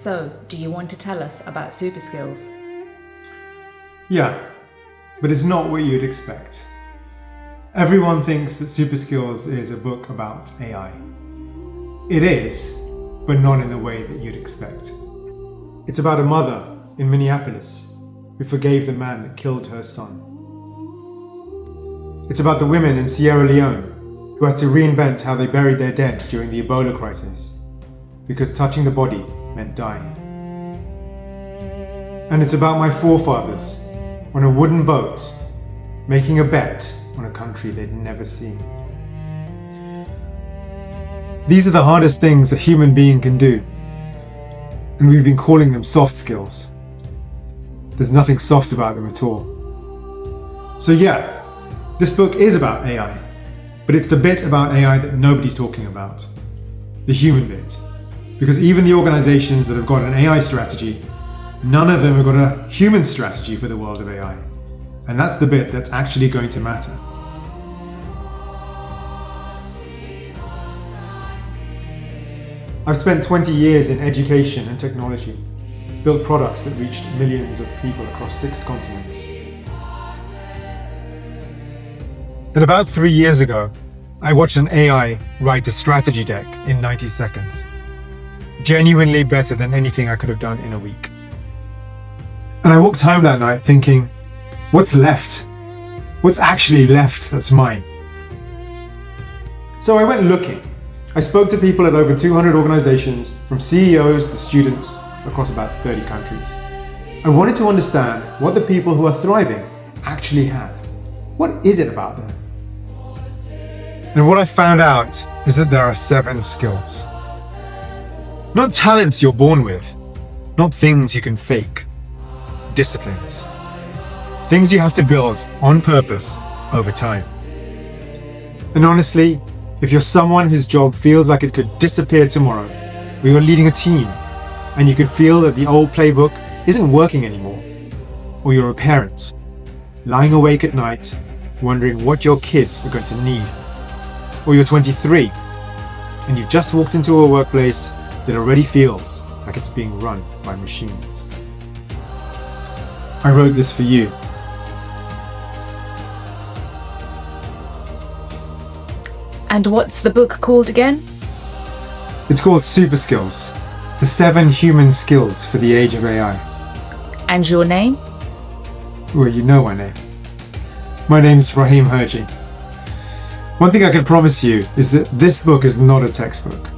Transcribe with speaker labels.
Speaker 1: So, do you want to tell us about SuperSkills?
Speaker 2: Yeah, but it's not what you'd expect. Everyone thinks that SuperSkills is a book about AI. It is, but not in the way that you'd expect. It's about a mother in Minneapolis who forgave the man that killed her son. It's about the women in Sierra Leone who had to reinvent how they buried their dead during the Ebola crisis, because touching the body meant dying. And it's about my forefathers on a wooden boat making a bet on a country they'd never seen. These are the hardest things a human being can do, and we've been calling them soft skills. There's nothing soft about them at all. So yeah, this book is about AI, but it's the bit about AI that nobody's talking about. The human bit. Because even the organizations that have got an AI strategy, none of them have got a human strategy for the world of AI. And that's the bit that's actually going to matter. I've spent 20 years in education and technology, built products that reached millions of people across 6 continents. And about 3 years ago, I watched an AI write a strategy deck in 90 seconds. Genuinely better than anything I could have done in a week. And I walked home that night thinking, what's left? What's actually left that's mine? So I went looking. I spoke to people at over 200 organizations, from CEOs to students across about 30 countries. I wanted to understand what the people who are thriving actually have. What is it about them? And what I found out is that there are 7 skills. Not talents you're born with, not things you can fake. Disciplines. Things you have to build on purpose over time. And honestly, if you're someone whose job feels like it could disappear tomorrow, or you're leading a team, and you can feel that the old playbook isn't working anymore, or you're a parent, lying awake at night, wondering what your kids are going to need, or you're 23, and you've just walked into a workplace that already feels like it's being run by machines. I wrote this for you.
Speaker 1: And what's the book called again?
Speaker 2: It's called SuperSkills, the 7 human skills for the age of AI.
Speaker 1: And your name?
Speaker 2: Well, you know my name. My name's Rahim Hirji. One thing I can promise you is that this book is not a textbook.